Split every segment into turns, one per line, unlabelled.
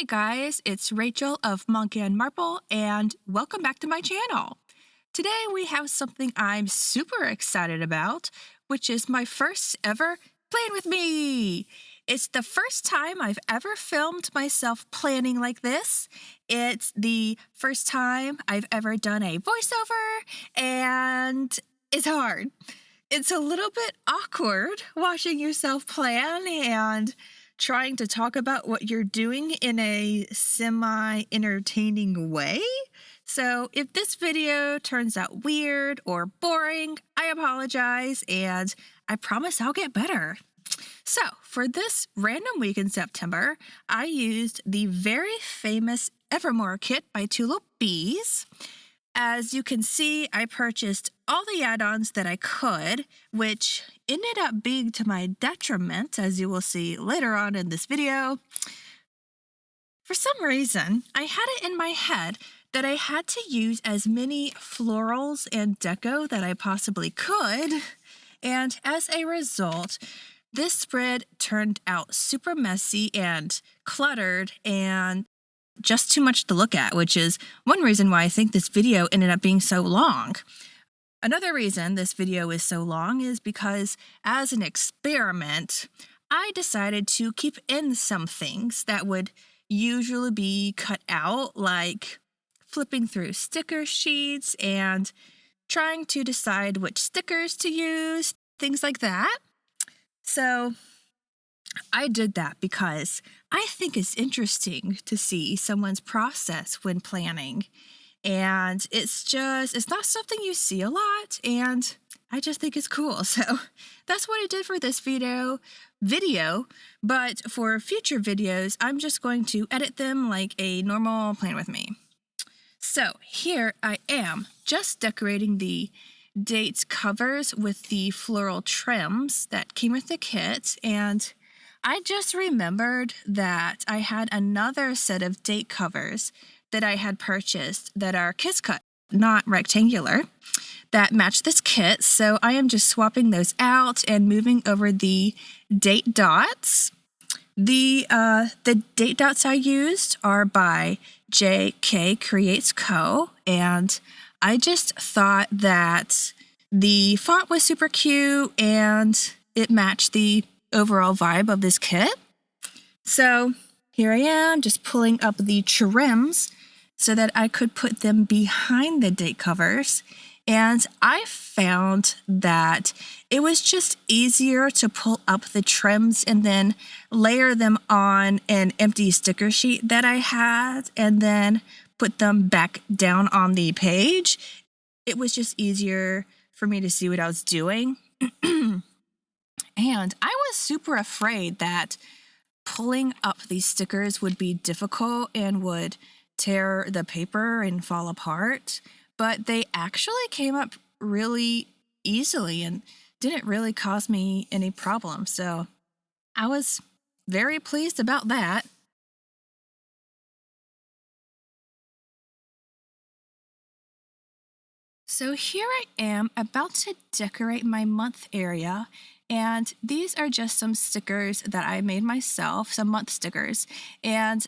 Hey guys, it's Rachel of Monk and Marble, and welcome back to my channel. Today we have something I'm super excited about, which is my first ever Plan With Me. It's the first time I've ever filmed myself planning like this. It's the first time I've ever done a voiceover, and it's hard. It's a little bit awkward watching yourself plan and trying to talk about what you're doing in a semi-entertaining way. So if this video turns out weird or boring, I apologize, and I promise I'll get better. So for this random week in September, I used the very famous Evermore kit by Two Lil Bees. As you can see, I purchased all the add-ons that I could, which ended up being to my detriment, as you will see later on in this video. For some reason, I had it in my head that I had to use as many florals and deco that I possibly could, and as a result, this spread turned out super messy and cluttered and just too much to look at, which is one reason why I think this video ended up being so long. Another reason this video is so long is because, as an experiment, I decided to keep in some things that would usually be cut out, like flipping through sticker sheets and trying to decide which stickers to use, things like that. So I did that because I think it's interesting to see someone's process when planning. And it's not something you see a lot, and I just think it's cool. So that's what I did for this video, but for future videos, I'm just going to edit them like a normal Plan With Me. So here I am, just decorating the dates covers with the floral trims that came with the kit, and I just remembered that I had another set of date covers that I had purchased that are kiss cut, not rectangular, that match this kit. So I am just swapping those out and moving over the date dots. The date dots I used are by JK Creates Co. And I just thought that the font was super cute and it matched the overall vibe of this kit. So here I am, just pulling up the trims so that I could put them behind the date covers. And I found that it was just easier to pull up the trims and then layer them on an empty sticker sheet that I had and then put them back down on the page. It was just easier for me to see what I was doing. And I was super afraid that pulling up these stickers would be difficult and would tear the paper and fall apart, but they actually came up really easily and didn't really cause me any problems. So I was very pleased about that. So here I am about to decorate my month area, and these are just some stickers that I made myself, some month stickers. And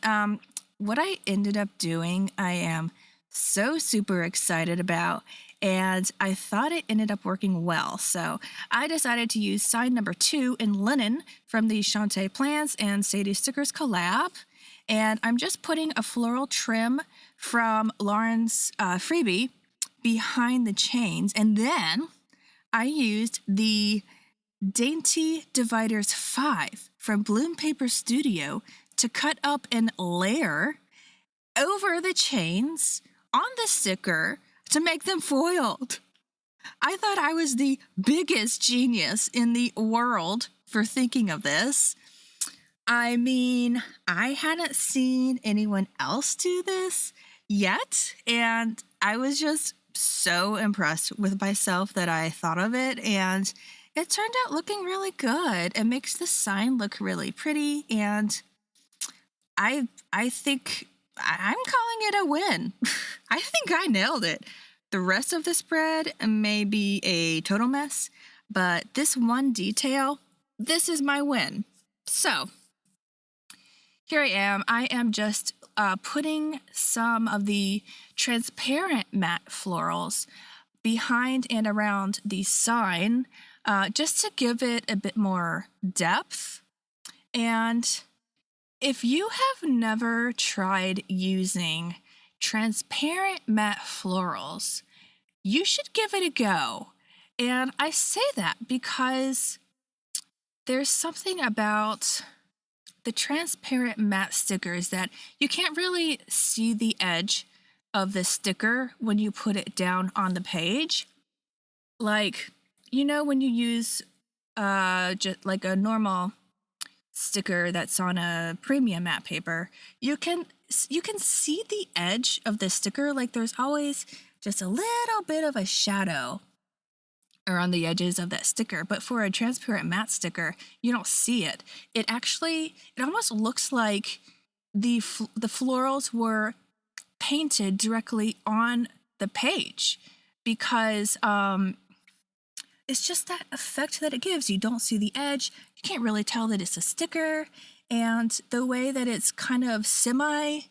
what I ended up doing, I am so super excited about, and I thought it ended up working well. So I decided to use sign number 2 in linen from the Shantae Plants and Sadie Stickers collab. And I'm just putting a floral trim from Lauren's freebie behind the chains, and then I used the Dainty Dividers 5 from Bloom Paper Studio to cut up and layer over the chains on the sticker to make them foiled. I thought I was the biggest genius in the world for thinking of this. I mean, I hadn't seen anyone else do this yet, and I was just so impressed with myself that I thought of it, and it turned out looking really good. It makes the sign look really pretty, and I think I'm calling it a win. I think I nailed it. The rest of the spread may be a total mess, but this one detail, this is my win. So here I am. I am just putting some of the transparent matte florals behind and around the sign just to give it a bit more depth. And if you have never tried using transparent matte florals, you should give it a go. And I say that because there's something about the transparent matte stickers that you can't really see the edge of the sticker when you put it down on the page. Like, when you use just like a normal sticker that's on a premium matte paper, you can see the edge of the sticker. Like, there's always just a little bit of a shadow around the edges of that sticker. But for a transparent matte sticker, you don't see it. It almost looks like the florals were painted directly on the page, because it's just that effect that it gives. You don't see the edge. You can't really tell that it's a sticker. And the way that it's kind of semi-opaque,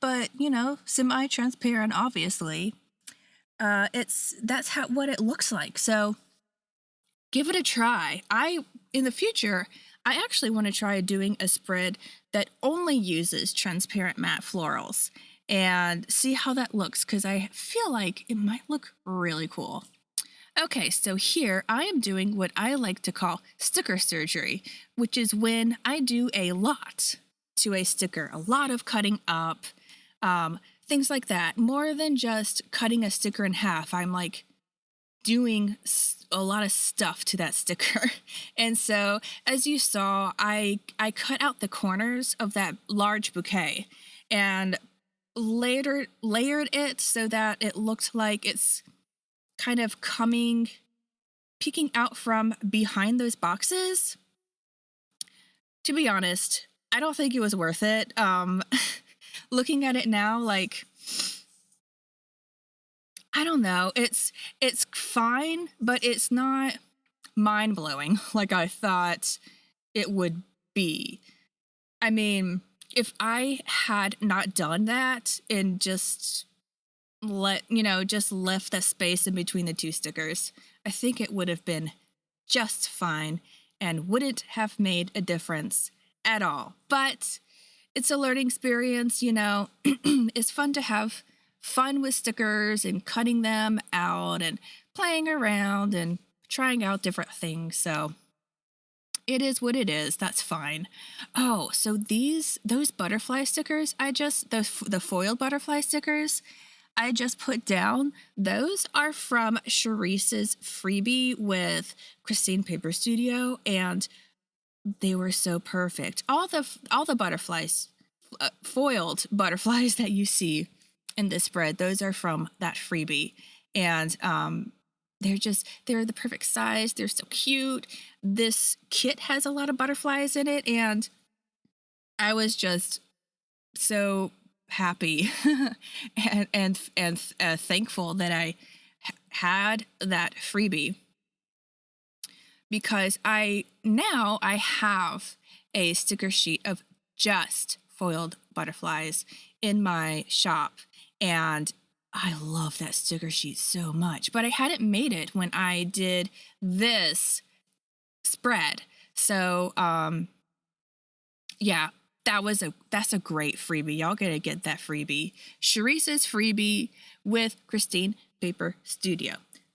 but, semi-transparent, obviously, that's what it looks like. So give it a try. In the future, I actually want to try doing a spread that only uses transparent matte florals and see how that looks, because I feel like it might look really cool. Okay, so here I am doing what I like to call sticker surgery, which is when I do a lot to a sticker, a lot of cutting up, things like that. More than just cutting a sticker in half, I'm like doing a lot of stuff to that sticker. And so, as you saw, I cut out the corners of that large bouquet and layered it so that it looked like it's kind of peeking out from behind those boxes. To be honest, I don't think it was worth it. Looking at it now, like, I don't know. It's fine, but it's not mind-blowing like I thought it would be. I mean, if I had not done that and just left the space in between the two stickers, I think it would have been just fine and wouldn't have made a difference at all. But it's a learning experience, It's fun to have fun with stickers and cutting them out and playing around and trying out different things. So it is what it is. That's fine. Oh, so those butterfly stickers, the foiled butterfly stickers I just put down, those are from Charisse's freebie with Christine Paper Studio, and they were so perfect. All the butterflies, foiled butterflies that you see in this spread, those are from that freebie, and they're the perfect size. They're so cute. This kit has a lot of butterflies in it, and I was just so happy and thankful that I had that freebie, because I have a sticker sheet of just foiled butterflies in my shop, and I love that sticker sheet so much. But I hadn't made it when I did this spread, so yeah. That's a great freebie. Y'all gotta get that freebie. Charisse's freebie with Christine Paper Studio.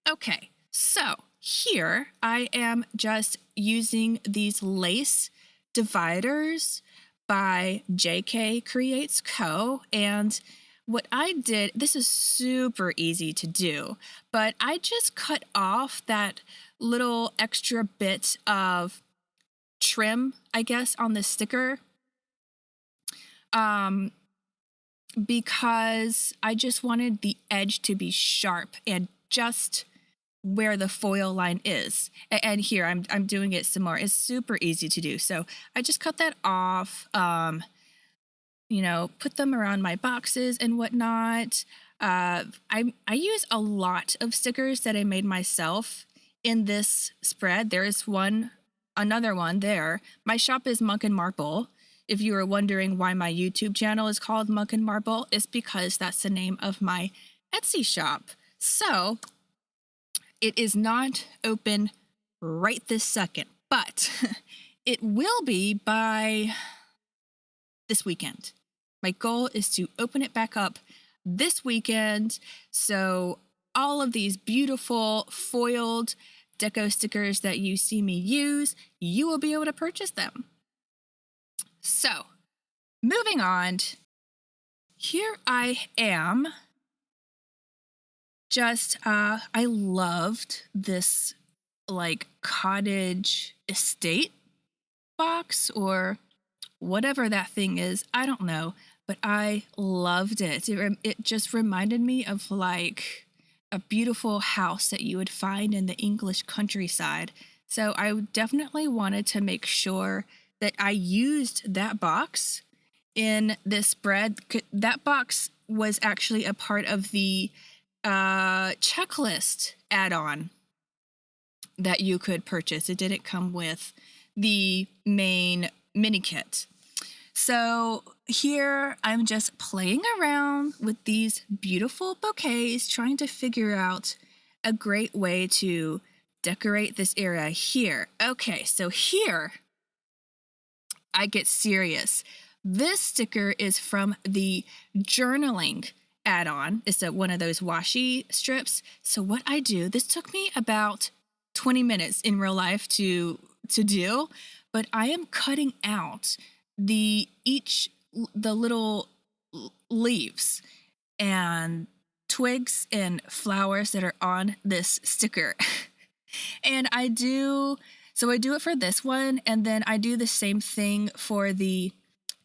Okay, so here I am just using these lace dividers by JK Creates Co. And what I did, this is super easy to do, but I just cut off that little extra bit of trim, I guess, on the sticker. Because I just wanted the edge to be sharp and just where the foil line is. And here I'm doing it some more. It's super easy to do. So I just cut that off, put them around my boxes and whatnot. I use a lot of stickers that I made myself in this spread. There is another one there. My shop is Monk and Marble. if you were wondering why my YouTube channel is called Mug and Marble, it's because that's the name of my Etsy shop. So it is not open right this second, but it will be by this weekend. My goal is to open it back up this weekend, so all of these beautiful foiled deco stickers that you see me use, you will be able to purchase them. So, moving on, here I am. I loved this like cottage estate box or whatever that thing is. I don't know, but I loved it. It just reminded me of like a beautiful house that you would find in the English countryside. So I definitely wanted to make sure that I used that box in this spread. That box was actually a part of the checklist add-on that you could purchase. It didn't come with the main mini kit. So here I'm just playing around with these beautiful bouquets, trying to figure out a great way to decorate this area here. Okay, so here I get serious. This sticker is from the journaling add-on. It's one of those washi strips. So what I do, this took me about 20 minutes in real life to do, but I am cutting out the little leaves and twigs and flowers that are on this sticker. And I do it for this one, and then I do the same thing for the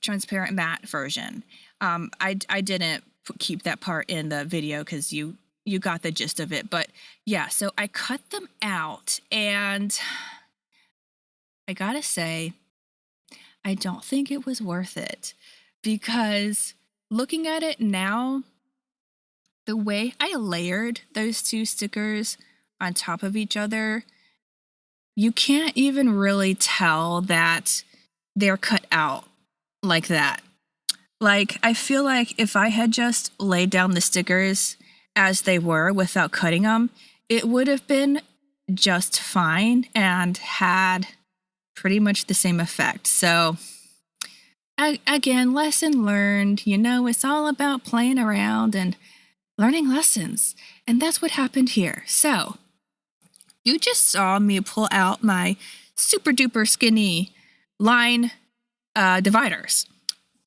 transparent matte version. I didn't keep that part in the video because you got the gist of it. But yeah, so I cut them out, and I gotta say, I don't think it was worth it, because looking at it now, the way I layered those two stickers on top of each other, you can't even really tell that they're cut out like that. Like, I feel like if I had just laid down the stickers as they were without cutting them, it would have been just fine and had pretty much the same effect. So again, lesson learned. It's all about playing around and learning lessons. And that's what happened here. So you just saw me pull out my super duper skinny line dividers.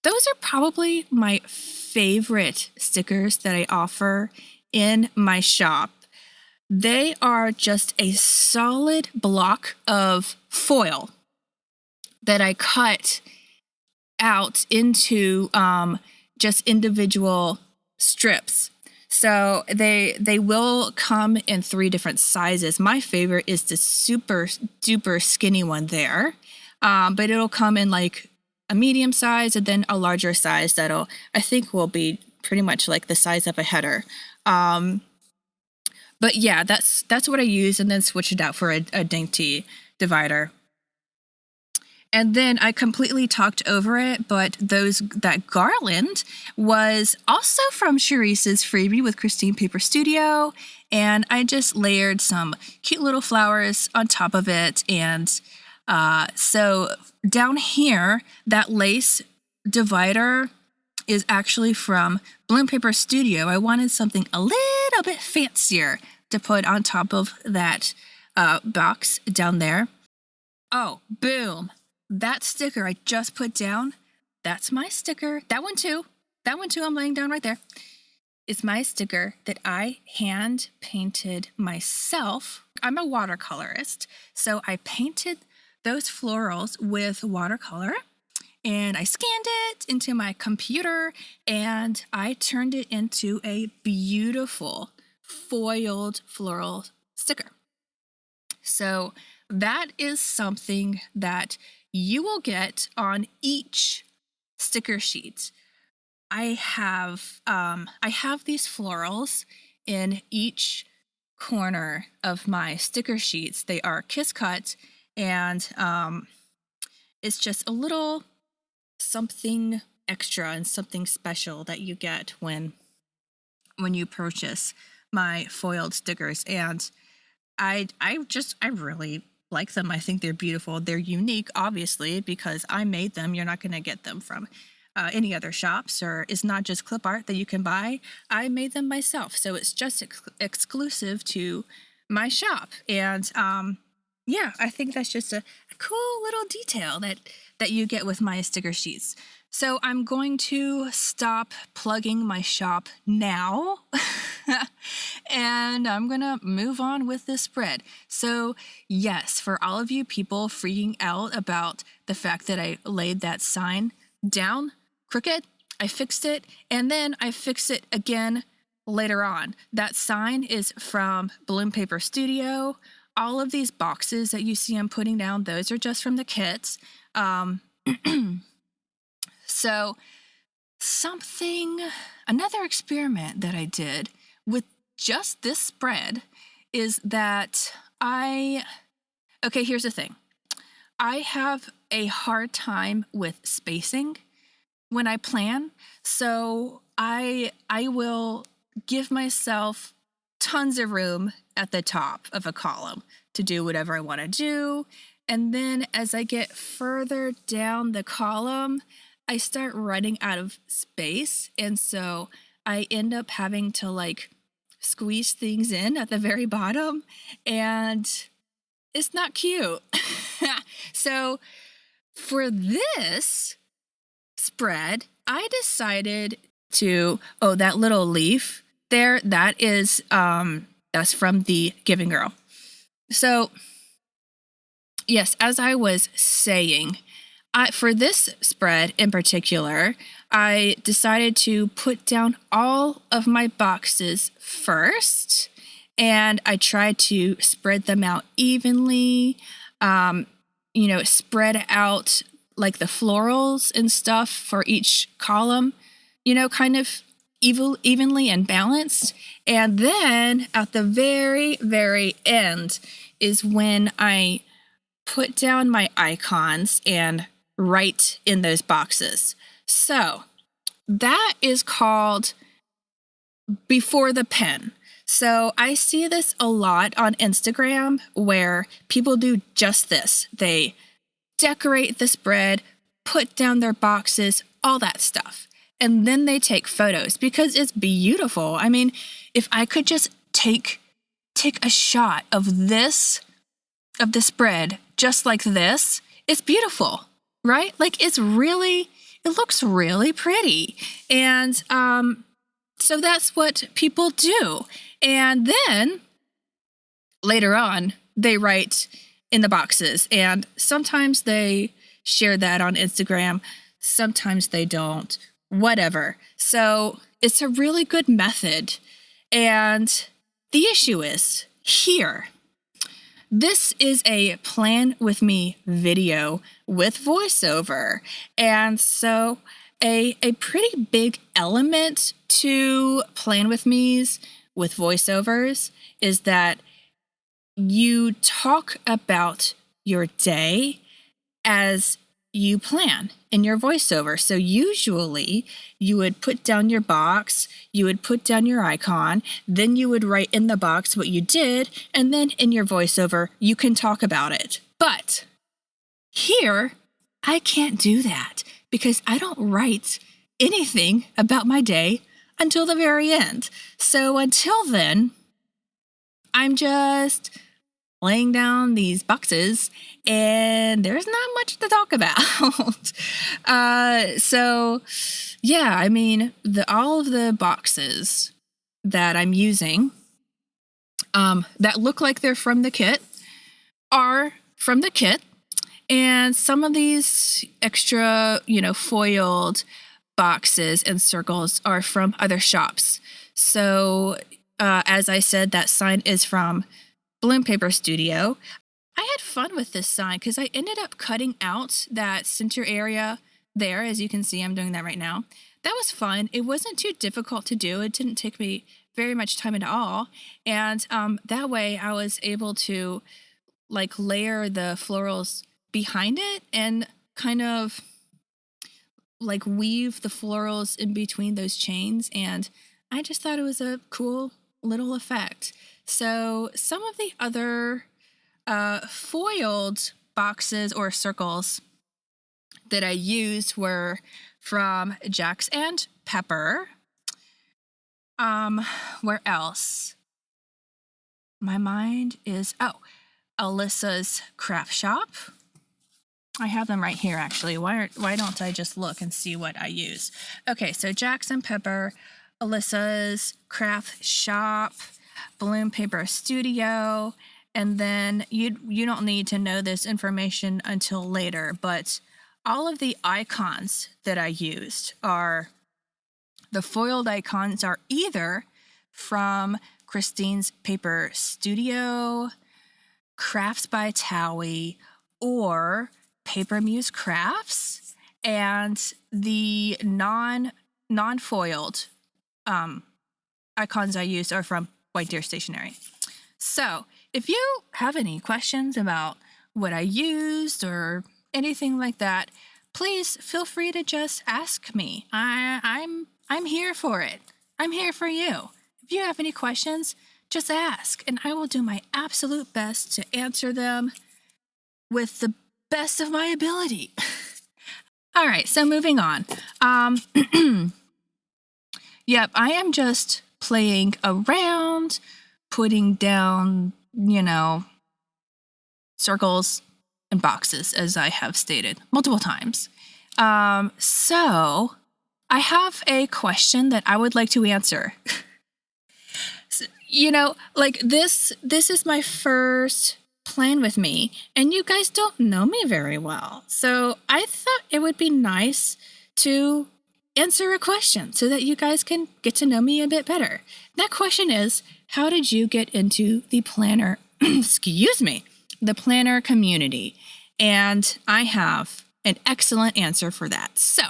Those are probably my favorite stickers that I offer in my shop. They are just a solid block of foil that I cut out into just individual strips. So they will come in 3 different sizes. My favorite is the super duper skinny one there, but it'll come in like a medium size and then a larger size that'll, I think, will be pretty much like the size of a header. But yeah, that's what I use, and then switch it out for a dainty divider. And then I completely talked over it, but that garland was also from Sharice's freebie with Christine Paper Studio, and I just layered some cute little flowers on top of it. And so down here, that lace divider is actually from Bloom Paper Studio. I wanted something a little bit fancier to put on top of that box down there. Oh, boom. That sticker I just put down, that's my sticker. That one too I'm laying down right there. It's my sticker that I hand painted myself. I'm a watercolorist, so I painted those florals with watercolor, and I scanned it into my computer, and I turned it into a beautiful foiled floral sticker. So that is something that you will get on each sticker sheet. I have these florals in each corner of my sticker sheets. They are kiss cut, and it's just a little something extra and something special that you get when you purchase my foiled stickers. And I really like them. I think they're beautiful. They're unique, obviously, because I made them. You're not going to get them from any other shops, or it's not just clip art that you can buy. I made them myself, so it's just exclusive to my shop. And yeah, I think that's just a cool little detail that you get with my sticker sheets. So I'm going to stop plugging my shop now and I'm going to move on with this spread. So yes, for all of you people freaking out about the fact that I laid that sign down crooked, I fixed it, and then I fixed it again later on. That sign is from Bloom Paper Studio. All of these boxes that you see I'm putting down, those are just from the kits. So another experiment that I did with just this spread is that okay, here's the thing. I have a hard time with spacing when I plan. So I will give myself tons of room at the top of a column to do whatever I want to do. And then as I get further down the column, I start running out of space. And so I end up having to like squeeze things in at the very bottom, and it's not cute. So for this spread, I decided to, that little leaf there, that's from the Giving Girl. So yes, as I was saying, for this spread in particular, I decided to put down all of my boxes first, and I tried to spread them out evenly, spread out like the florals and stuff for each column, kind of evenly and balanced. And then at the very, very end is when I put down my icons and write in those boxes. So that is called before the pen. So I see this a lot on Instagram where people do just this. They decorate the spread, put down their boxes, all that stuff. And then they take photos because it's beautiful. I mean, if I could just take a shot of the spread just like this, it's beautiful, right? Like it looks really pretty. And so that's what people do. And then later on, they write in the boxes, and sometimes they share that on Instagram, sometimes they don't, whatever. So it's a really good method. And the issue is here. This is a plan with me video with voiceover. And so a pretty big element to plan with me's with voiceovers is that you talk about your day as you plan in your voiceover. So usually you would put down your box, you would put down your icon, then you would write in the box what you did, and then in your voiceover, you can talk about it. But here, I can't do that because I don't write anything about my day until the very end. So until then, I'm just laying down these boxes and there's not much to talk about. So yeah, I mean, all of the boxes that I'm using that look like they're from the kit are from the kit. And some of these extra, foiled boxes and circles are from other shops. So as I said, that sign is from Bloom Paper Studio. I had fun with this sign because I ended up cutting out that center area there. As you can see, I'm doing that right now. That was fun. It wasn't too difficult to do. It didn't take me very much time at all. And that way I was able to layer the florals behind it and kind of like weave the florals in between those chains, and I just thought it was a cool little effect. So some of the other foiled boxes or circles that I used were from Jax and Pepper. Where else? My mind is, Alyssa's Craft Shop. I have them right here, actually. Why don't I just look and see what I use? Okay, so Jax and Pepper, Alyssa's Craft Shop, Balloon Paper Studio, and then you don't need to know this information until later, but all of the icons that I used are, the foiled icons are either from Christine's Paper Studio, Crafts by Towie, or Paper Muse Crafts, and the non-foiled icons I used are from White Deer Stationery. So if you have any questions about what I used or anything like that, please feel free to just ask me. I'm here for it. I'm here for you. If you have any questions, just ask, and I will do my absolute best to answer them with the best of my ability. All right, so moving on. Yep, I am just playing around, putting down, circles and boxes, as I have stated multiple times. So I have a question that I would like to answer. So, this is my first plan with me, and you guys don't know me very well. So I thought it would be nice to answer a question so that you guys can get to know me a bit better. That question is, how did you get into the planner, the planner community? And I have an excellent answer for that. So,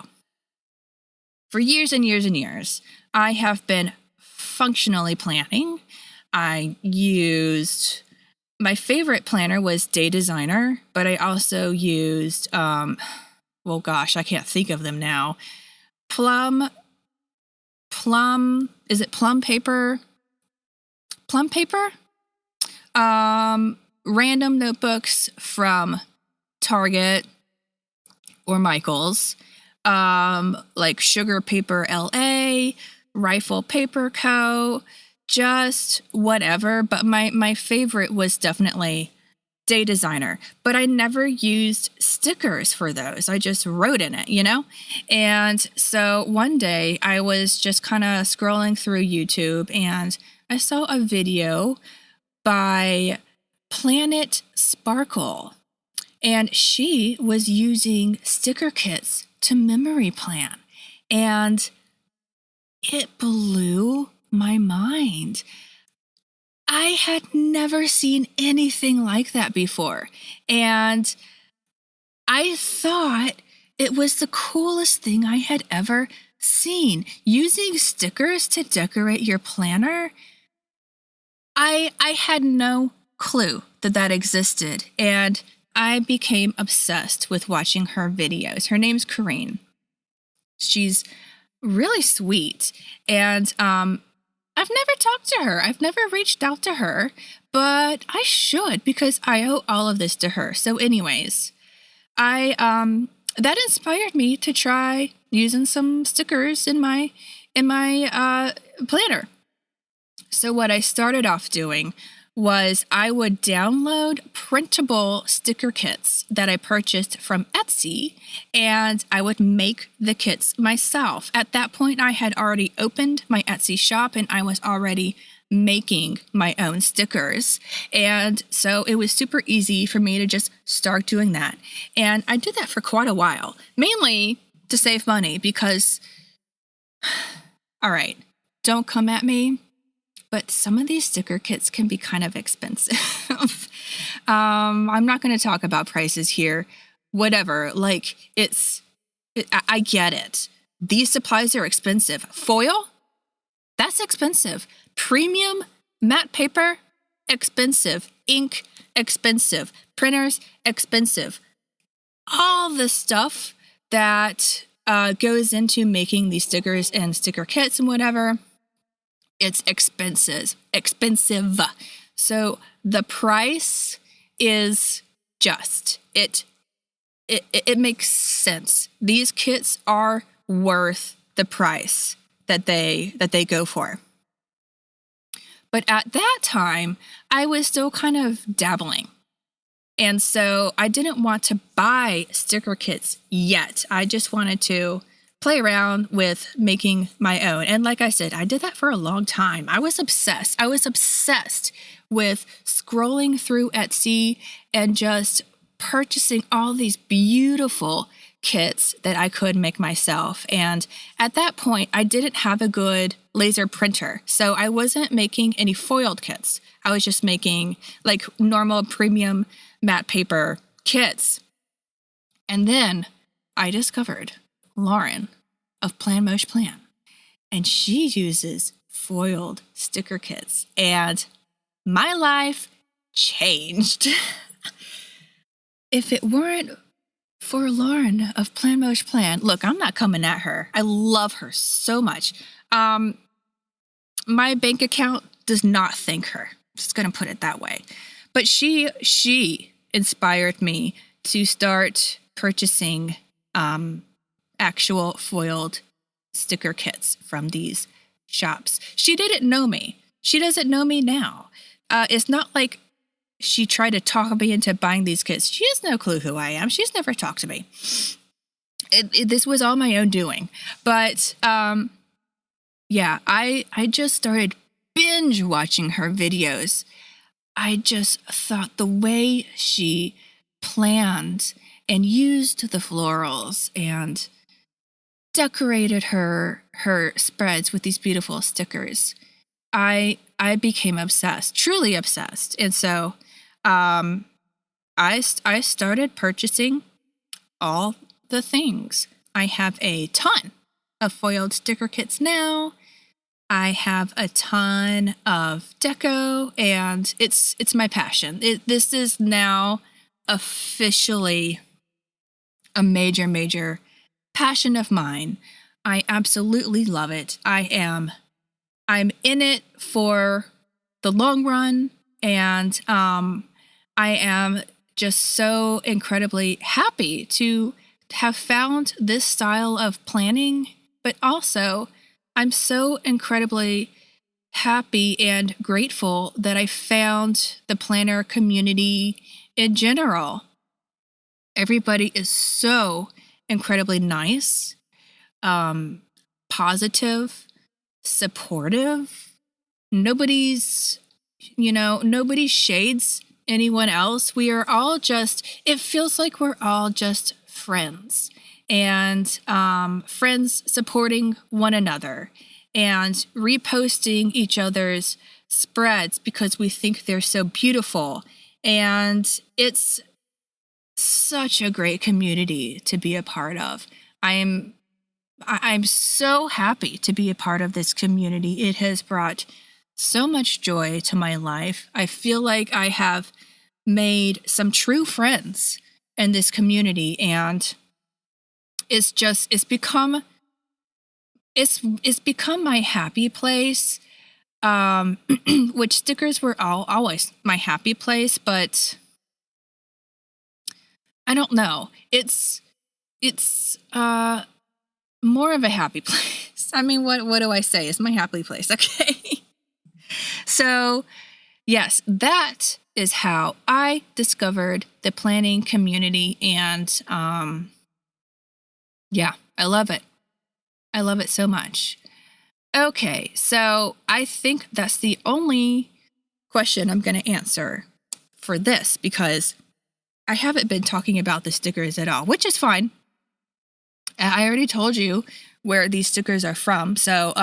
for years and years and years, I have been functionally planning. I used, my favorite planner was Day Designer, but I also used, I can't think of them now. Plum paper? Plum paper? Random notebooks from Target or Michael's, like Sugar Paper LA, Rifle Paper Co., just whatever. But my favorite was definitely Day Designer. But I never used stickers for those. I just wrote in it, And so one day I was just kind of scrolling through YouTube, and I saw a video by Planet Sparkle. And she was using sticker kits to memory plan. And it blew my mind. I had never seen anything like that before. And I thought it was the coolest thing I had ever seen. Using stickers to decorate your planner, I had no clue that existed. And I became obsessed with watching her videos. Her name's Corrine. She's really sweet. And I've never talked to her. I've never reached out to her, but I should, because I owe all of this to her. So anyways, that inspired me to try using some stickers in my planner. So what I started off doing was I would download printable sticker kits that I purchased from Etsy, and I would make the kits myself. At that point, I had already opened my Etsy shop, and I was already making my own stickers. And so it was super easy for me to just start doing that. And I did that for quite a while, mainly to save money because, all right, don't come at me, but some of these sticker kits can be kind of expensive. I'm not going to talk about prices here. Whatever. I get it. These supplies are expensive. Foil? That's expensive. Premium matte paper? Expensive. Ink? Expensive. Printers? Expensive. All the stuff that goes into making these stickers and sticker kits and whatever, it's expensive. So the price is just, it makes sense. These kits are worth the price that they go for. But at that time, I was still kind of dabbling. And so I didn't want to buy sticker kits yet. I just wanted to play around with making my own. And like I said, I did that for a long time. I was obsessed. I was obsessed with scrolling through Etsy and just purchasing all these beautiful kits that I could make myself. And at that point, I didn't have a good laser printer. So I wasn't making any foiled kits. I was just making like normal premium matte paper kits. And then I discovered Lauren of Plan Mosh Plan, and she uses foiled sticker kits, and my life changed. If it weren't for Lauren of Plan Mosh Plan, look, I'm not coming at her. I love her so much. My bank account does not thank her. Just gonna put it that way. But she inspired me to start purchasing actual foiled sticker kits from these shops. She didn't know me. She doesn't know me now. It's not like she tried to talk me into buying these kits. She has no clue who I am. She's never talked to me. This was all my own doing. But yeah, I just started binge watching her videos. I just thought the way she planned and used the florals and decorated her spreads with these beautiful stickers, I became obsessed, truly obsessed. And so I started purchasing all the things. I have a ton of foiled sticker kits now. I have a ton of deco, and it's my passion. This is now officially a major passion of mine. I absolutely love it. I'm in it for the long run, and I am just so incredibly happy to have found this style of planning, but also I'm so incredibly happy and grateful that I found the planner community in general. Everybody is so incredibly nice, positive, supportive. Nobody shades anyone else. We are all just, it feels like we're all just friends, and friends supporting one another and reposting each other's spreads because we think they're so beautiful. And it's such a great community to be a part of. I'm so happy to be a part of this community. It has brought so much joy to my life. I feel like I have made some true friends in this community, and it's become my happy place. Which stickers were always my happy place, but I don't know. It's more of a happy place. I mean, what do I say? It's my happy place, okay? So, yes, that is how I discovered the planning community, and yeah, I love it. I love it so much. Okay, so I think that's the only question I'm going to answer for this, because I haven't been talking about the stickers at all, which is fine. I already told you where these stickers are from. So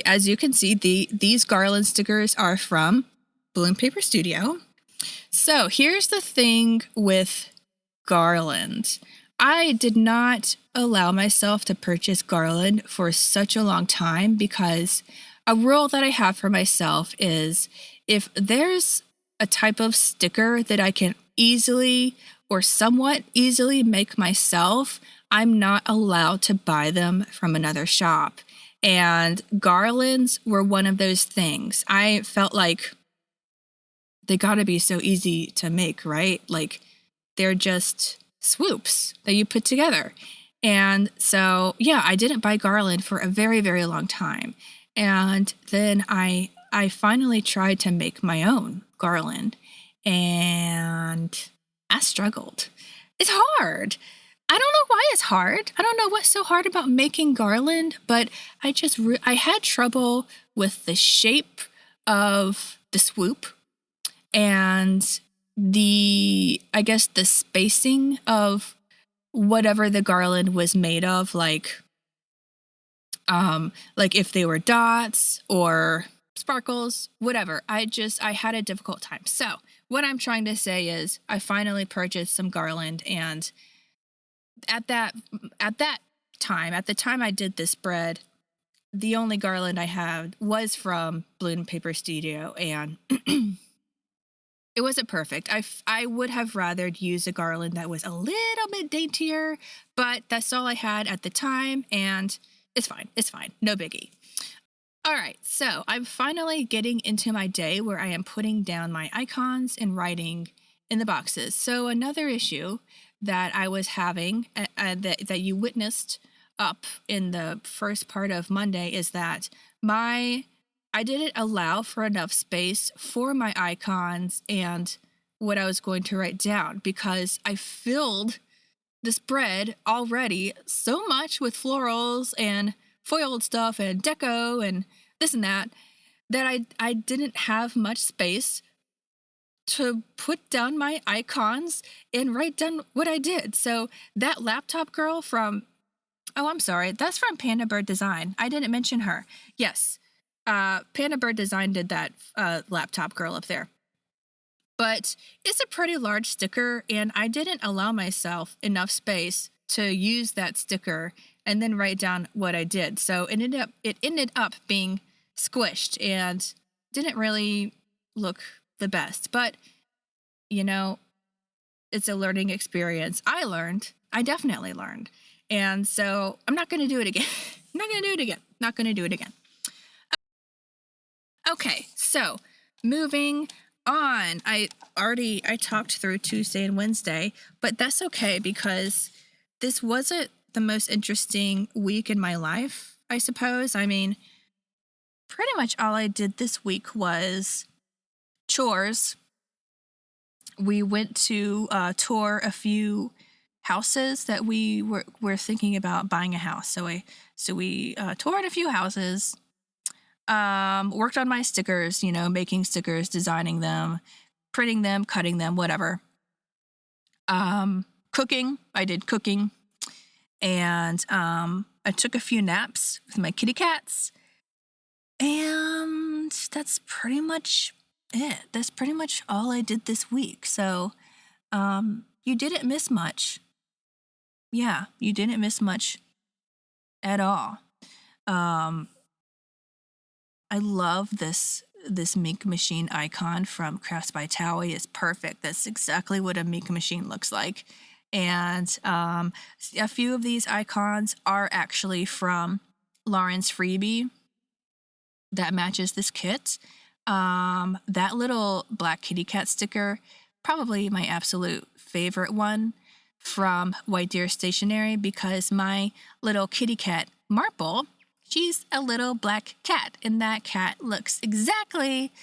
as you can see, these garland stickers are from Bloom Paper Studio. So here's the thing with garland. I did not allow myself to purchase garland for such a long time, because a rule that I have for myself is if there's a type of sticker that I can easily or somewhat easily make myself, I'm not allowed to buy them from another shop. And garlands were one of those things. I felt like they got to be so easy to make, right? Like they're just swoops that you put together. And so, yeah, I didn't buy garland for a very, very long time. And then I finally tried to make my own garland, and I struggled. It's hard. I don't know why it's hard. I don't know what's so hard about making garland, but I had trouble with the shape of the swoop and I guess the spacing of whatever the garland was made of, like if they were dots or sparkles, whatever. I had a difficult time. So what I'm trying to say is I finally purchased some garland, and at the time I did this spread, the only garland I had was from Balloon Paper Studio, and it wasn't perfect. I would have rather used a garland that was a little bit daintier, but that's all I had at the time, and it's fine. It's fine. No biggie. All right, so I'm finally getting into my day where I am putting down my icons and writing in the boxes. So another issue that I was having that you witnessed up in the first part of Monday is that I didn't allow for enough space for my icons and what I was going to write down, because I filled the spread already so much with florals and foiled stuff and deco and this and that I didn't have much space to put down my icons and write down what I did. So that laptop girl from, oh, I'm sorry, that's from Panda Bird Design. I didn't mention her. Yes, Panda Bird Design did that laptop girl up there. But it's a pretty large sticker, and I didn't allow myself enough space to use that sticker and then write down what I did. So it ended up being squished and didn't really look the best. But, you know, it's a learning experience. I definitely learned. And so I'm not going to do it again. Not going to do it again. Okay, so moving on. I talked through Tuesday and Wednesday, but that's okay because this wasn't the most interesting week in my life, I suppose. I mean, pretty much all I did this week was chores. We went to tour a few houses that we were thinking about buying a house. So we toured a few houses. Worked on my stickers, making stickers, designing them, printing them, cutting them, whatever. Cooking, I did cooking. And I took a few naps with my kitty cats. And that's pretty much it. That's pretty much all I did this week. So you didn't miss much. Yeah, you didn't miss much at all. I love this Mink Machine icon from Crafts by Towie. It's perfect. That's exactly what a Mink Machine looks like. And a few of these icons are actually from Lauren's freebie that matches this kit. That little black kitty cat sticker, probably my absolute favorite one from White Deer Stationery, because my little kitty cat, Marple, she's a little black cat, and that cat looks exactly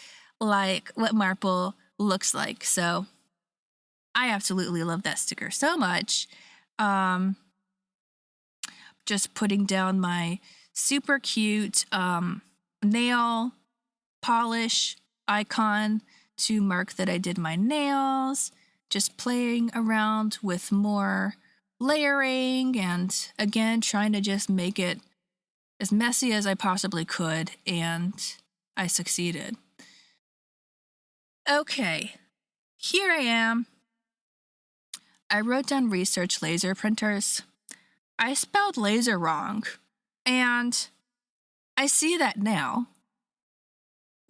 like what Marple looks like. So I absolutely love that sticker so much. Just putting down my super cute nail polish icon to mark that I did my nails. Just playing around with more layering and, again, trying to just make it as messy as I possibly could, and I succeeded. Okay, here I am. I wrote down research laser printers. I spelled laser wrong, and I see that now.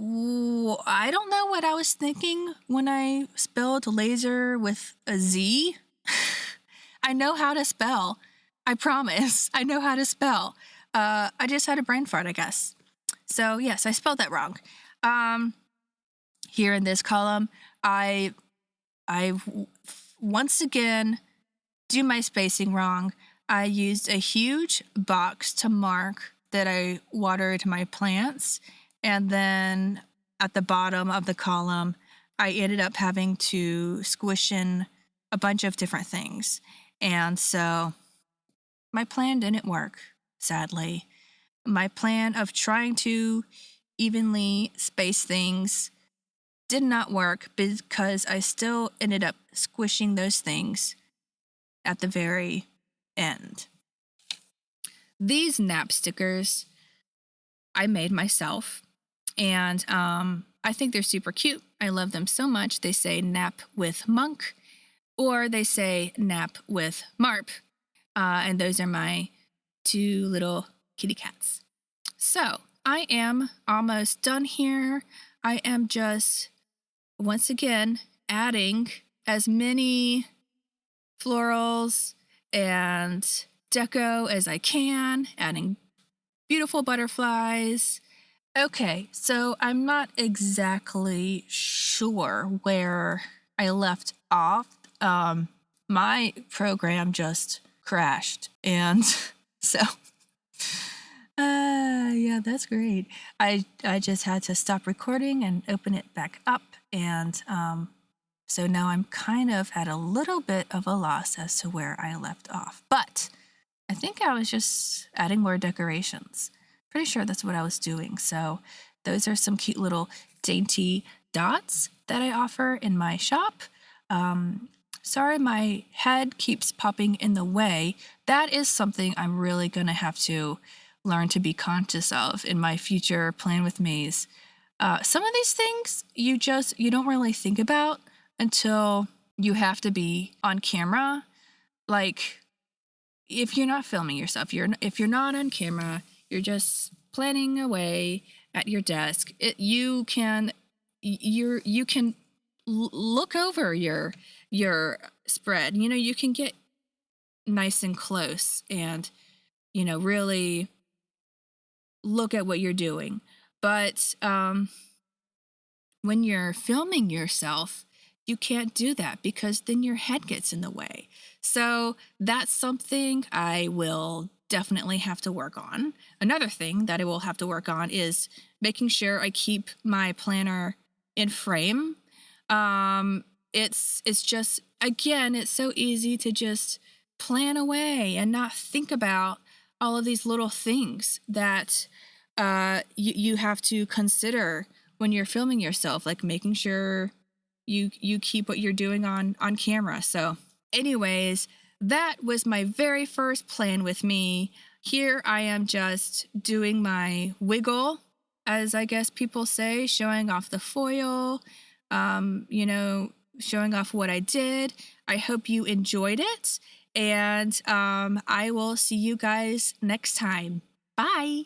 Ooh, I don't know what I was thinking when I spelled laser with a Z. I know how to spell, I promise. I know how to spell. I just had a brain fart, I guess. So yes, I spelled that wrong. Here in this column, I once again do my spacing wrong. I used a huge box to mark that I watered my plants, and then at the bottom of the column, I ended up having to squish in a bunch of different things. And so my plan didn't work, sadly. My plan of trying to evenly space things did not work because I still ended up squishing those things at the very end. These nap stickers I made myself, and I think they're super cute. I love them so much. They say nap with monk, or they say nap with marp, and those are my two little kitty cats. So I am almost done here. I am just, once again, adding as many florals and deco as I can, adding beautiful butterflies. Okay, so I'm not exactly sure where I left off. My program just crashed, and so yeah, that's great. I just had to stop recording and open it back up, and so now I'm kind of at a little bit of a loss as to where I left off. But I think I was just adding more decorations. Pretty sure that's what I was doing. So those are some cute little dainty dots that I offer in my shop. Sorry, my head keeps popping in the way. That is something I'm really going to have to learn to be conscious of in my future plan with me's. Some of these things you don't really think about until you have to be on camera. Like, if you're not filming yourself, if you're not on camera, you're just planning away at your desk. You can look over your spread. You can get nice and close and really look at what you're doing. But when you're filming yourself, you can't do that because then your head gets in the way. So that's something I will definitely have to work on. Another thing that I will have to work on is making sure I keep my planner in frame. It's just, again, it's so easy to just plan away and not think about all of these little things that you have to consider when you're filming yourself, like making sure you keep what you're doing on camera. So anyways, that was my very first plan with me. Here I am just doing my wiggle, as I guess people say, showing off the foil, showing off what I did. I hope you enjoyed it, and I will see you guys next time. Bye.